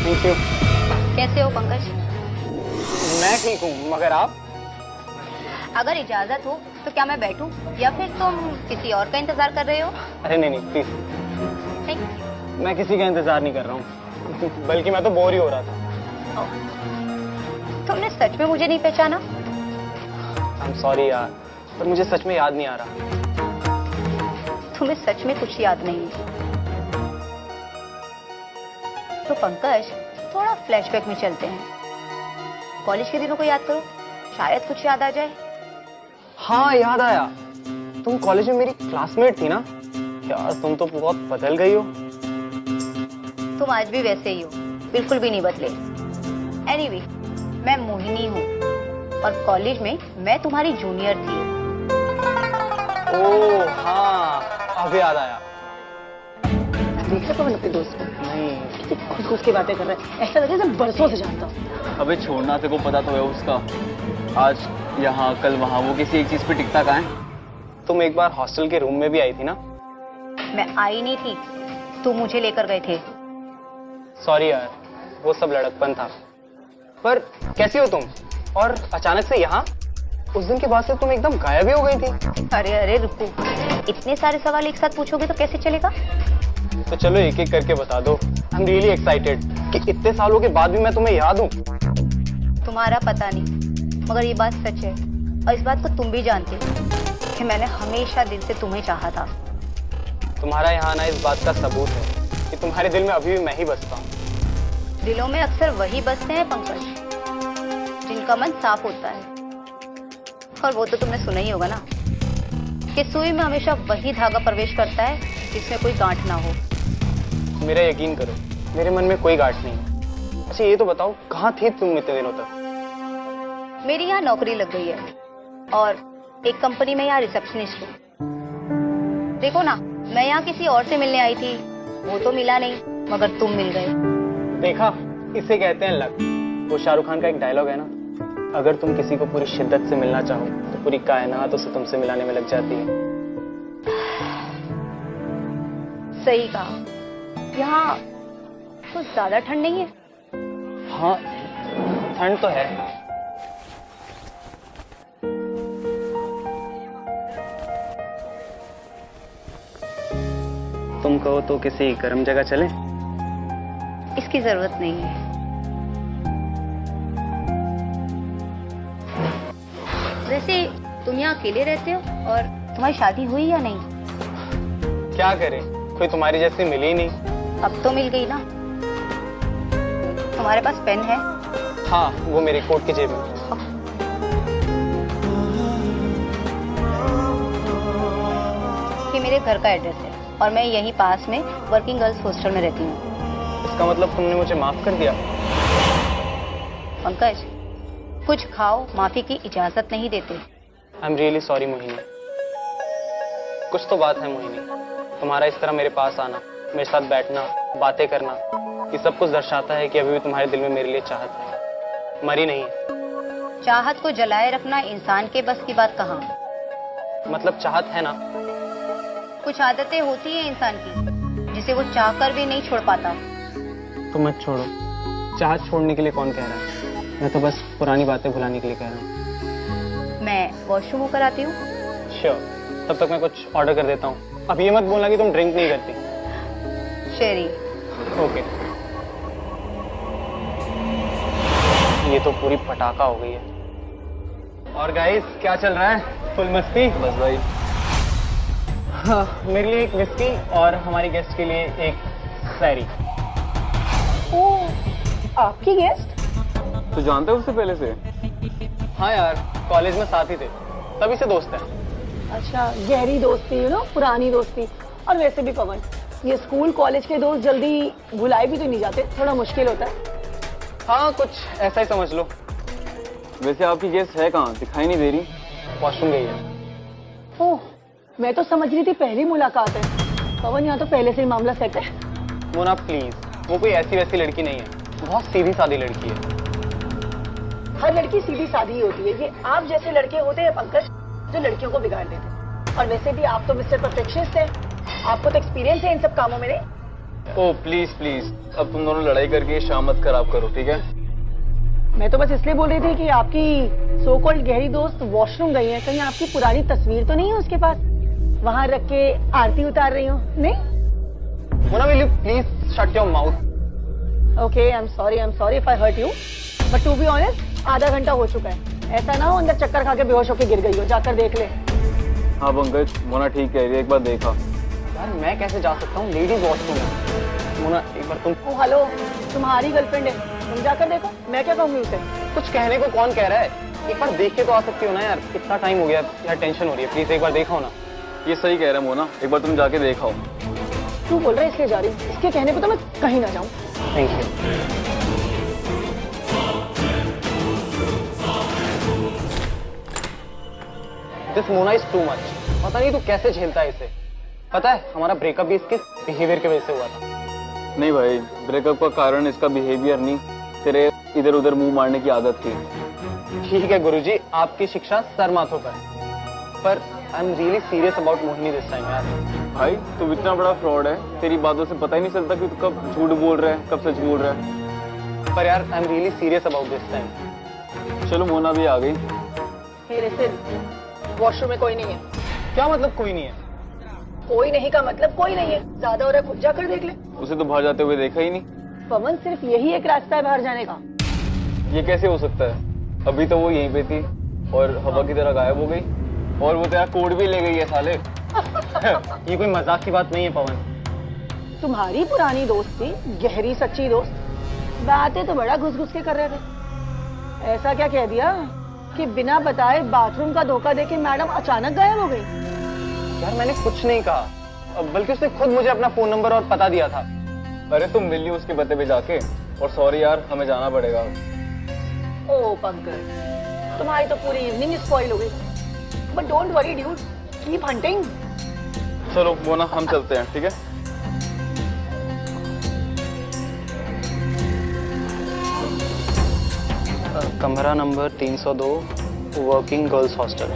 Thank you. कैसे हो पंकज? मैं ठीक हूँ, मगर आप? अगर इजाजत हो तो क्या मैं बैठूं या फिर तुम किसी और का इंतजार कर रहे हो? अरे नहीं नहीं प्लीज, थैंक यू। मैं किसी का इंतजार नहीं कर रहा हूँ बल्कि मैं तो बोर ही हो रहा था। तुमने सच में मुझे नहीं पहचाना? आई एम सॉरी यार, पर मुझे सच में याद नहीं आ रहा। तुम्हें सच में कुछ याद नहीं है? तो पंकज थोड़ा फ्लैशबैक में चलते हैं। कॉलेज के दिनों को याद करो, शायद कुछ याद आ जाए। हाँ याद आया, तुम कॉलेज में मेरी क्लासमेट थी ना यार। तुम तो बहुत बदल गई हो। तुम आज भी वैसे ही हो, बिल्कुल भी नहीं बदले। एनीवे, मैं मोहिनी हूँ और कॉलेज में मैं तुम्हारी जूनियर थी। ओह हाँ, अब याद आया। देखा पवन अपने दोस्त को? नहीं। खुद खुद की बातें कर रहा है, ऐसा लगे जैसे बरसों से जानता हूँ। अबे छोड़ना, तेरे को पता तो है उसका। आज यहाँ कल वहाँ, वो किसी एक चीज पे टिकता कहाँ है। तुम एक बार हॉस्टल के रूम में भी आई थी ना? मैं आई नहीं थी, तुम मुझे लेकर गए थे। सॉरी यार, वो सब लड़कपन था। पर कैसी हो तुम? और अचानक से यहाँ? उस दिन के बाद से तुम एकदम गायब ही हो गई थी। अरे अरे रुको, इतने सारे सवाल एक साथ पूछोगे तो कैसे चलेगा? तो चलो एक एक करके बता दो। आई एम रियली एक्साइटेड कि इतने सालों के बाद भी मैं तुम्हें याद हूँ। तुम्हारा पता नहीं, मगर ये बात सच है और इस बात को तुम भी जानते हो कि मैंने हमेशा दिल से तुम्हें चाहा था। तुम्हारा यहाँ आना इस बात का सबूत है कि तुम्हारे दिल में अभी भी मैं ही बसता हूँ। दिलों में अक्सर वही बसते हैं पंकज, जिनका मन साफ होता है। और वो तो तुमने सुना ही होगा ना कि सुई में हमेशा वही धागा प्रवेश करता है जिसमें कोई गांठ ना हो। मेरा यकीन करो, मेरे मन में कोई गांठ नहीं। अच्छा ये तो बताओ, कहाँ थी तुम इतने दिनों तक? मेरी यहाँ नौकरी लग गई है और एक कंपनी में यहाँ रिसेप्शनिस्ट हूँ। देखो ना, मैं यहाँ किसी और से मिलने आई थी, वो तो मिला नहीं, मगर तुम मिल गए। देखा, इसे कहते हैं लक। वो शाहरुख खान का एक डायलॉग है ना, अगर तुम किसी को पूरी शिद्दत से मिलना चाहो तो पूरी कायनात उसे तुमसे मिलाने में लग जाती है। सही कहा। यहाँ कुछ ज्यादा ठंड नहीं है? हाँ, ठंड तो है। तुम कहो तो किसी गर्म जगह चलें? इसकी जरूरत नहीं है। वैसे तुम यहाँ अकेले रहते हो और तुम्हारी शादी हुई या नहीं? क्या करें, कोई तुम्हारी जैसी मिली ही नहीं। अब तो मिल गई ना। तुम्हारे पास पेन है? हाँ, वो मेरे कोट की जेब में। ये मेरे घर का एड्रेस है और मैं यहीं पास में वर्किंग गर्ल्स हॉस्टल में रहती हूँ। इसका मतलब तुमने मुझे माफ कर दिया? पंकज, कुछ खाओ, माफी की इजाजत नहीं देते। I am really sorry Mohini. कुछ तो बात है मोहिनी, तुम्हारा इस तरह मेरे पास आना, मेरे साथ बैठना, बातें करना, ये सब कुछ दर्शाता है कि अभी भी तुम्हारे दिल में मेरे लिए चाहत है, मरी नहीं है। चाहत को जलाए रखना इंसान के बस की बात कहाँ? मतलब चाहत है ना? कुछ आदतें होती हैं इंसान की जिसे वो चाहकर भी नहीं छोड़ पाता। तो मत छोड़ो। चाहत छोड़ने के लिए कौन कह रहा है? मैं तो बस पुरानी बातें भुलाने के लिए कह रहा हूँ। मैं वॉशरूम होकर आती हूँ। श्योर, तब तक मैं कुछ ऑर्डर कर देता हूँ। अब ये मत बोलना कि तुम ड्रिंक नहीं करती। शेरी। ओके। ये तो पूरी पटाखा हो गई है। और गाइस क्या चल रहा है? फुल मस्ती? बस भाई। हाँ, मेरे लिए एक विस्की और हमारी गेस्ट के लिए एक सैरी। ओह, आपकी गेस्ट? तो जानते हो उससे पहले से? हाँ यार, कॉलेज में साथ ही थे, तभी से दोस्त हैं। अच्छा, गहरी दोस्ती, पुरानी दोस्ती। और वैसे भी पवन, ये स्कूल कॉलेज के दोस्त जल्दी भुलाए भी तो नहीं जाते, थोड़ा मुश्किल होता है। हाँ, कुछ ऐसा ही समझ लो। वैसे आपकी गेस्ट है कहाँ? दिखाई नहीं दे रही। वॉशरूम गई है। ओह, मैं तो समझ रही थी पहली मुलाकात है। पवन, यहाँ तो पहले से ही मामला सेट है। मोना प्लीज, वो कोई ऐसी वैसी लड़की नहीं है, बहुत सीधी सादी लड़की है। हर लड़की सीधी सादी ही होती है। ये आप जैसे लड़के होते हैं पंकज, जो लड़कियों को बिगाड़ देते हैं। और वैसे भी आप तो मिस्टर परफेक्शनिस्ट हैं, आपको तो एक्सपीरियंस है इन सब कामों में। नहीं, ओ प्लीज प्लीज, अब तुम दोनों लड़ाई करके शाम मत खराब करो, ठीक है? मैं तो बस इसलिए बोल रही थी कि आपकी सो कॉल्ड गहरी दोस्त वॉशरूम गई है, कहीं आपकी पुरानी तस्वीर तो नहीं है उसके पास, वहां रख के आरती उतार रही हो? नहीं? Mona, will you please shut your mouth? Okay, I am sorry if I hurt you, but to be honest आधा घंटा हो चुका है, ऐसा ना हो अंदर चक्कर खा के बेहोश होके गिर गई हो, जाकर देख ले। हाँ पंकज, मोना ठीक कह रही है, एक बार देखा। यार मैं कैसे जा सकता हूँ, लेडीज वॉशरूम है। मोना एक बार तुम ओ हेलो, तुम्हारी गर्लफ्रेंड है, तुम जाकर देखो, मैं क्या कहूंगी उसे? कुछ कहने को कौन कह रहा है, एक बार देख के तो आ सकती हो ना यार, कितना टाइम हो गया यार, टेंशन हो रही है, प्लीज एक बार देखो ना। ये सही कह रहा है मोना, एक बार तुम जाके देखाओ। तू बोल रहा है इसलिए जा रही हूँ, इसके कहने पे तो मैं कहीं ना जाऊँ। Thank you. This Mona is too much, पता नहीं तू कैसे झेलता है इसे। पता है हमारा ब्रेकअप भी इसके बिहेवियर की वजह से हुआ था। नहीं भाई, ब्रेकअप का कारण इसका बिहेवियर नहीं, तेरे इधर उधर मुंह मारने की आदत थी। ठीक है गुरुजी, आपकी शिक्षा सर माथों पर I am really serious about Mohini this time यार। भाई तू इतना बड़ा फ्रॉड है, तेरी बातों से पता ही नहीं चलता कि तू कब झूठ बोल रहा है, कब सच बोल रहा है। पर यार I am really serious about this time. चलो मोना भी आ गई। मेरे से वॉशरूम में कोई नहीं है। क्या मतलब कोई नहीं है? कोई नहीं का मतलब कोई नहीं है, ज्यादा हो रहा है, खुद जाकर देख ले। उसे तो बाहर जाते हुए देखा ही नहीं। पवन, सिर्फ यही एक रास्ता है बाहर जाने का। ये कैसे हो सकता है? अभी तो वो यहीं पे थी और हवा की तरह गायब हो गई, और वो तेरा कोड भी ले गई है साले। ये कोई मजाक की बात नहीं है पवन। तुम्हारी पुरानी दोस्त थी, गहरी सच्ची दोस्त, बातें तो बड़ा घुस घुस के कर रहे थे। ऐसा क्या कह दिया कि बिना बताए बाथरूम का धोखा देके मैडम अचानक गायब हो गई? यार मैंने कुछ नहीं कहा, बल्कि उसने खुद मुझे अपना फोन नंबर और पता दिया था। अरे तुम मिली उसके पते पे जाके, और सॉरी यार हमें जाना पड़ेगा। ओ पंकज, तुम्हारी तो पूरी इवनिंग स्पॉइल हो गई। But don't worry dude, keep hunting. चलो मोना हम चलते हैं, ठीक है? कमरा नंबर 302, वर्किंग गर्ल्स हॉस्टल।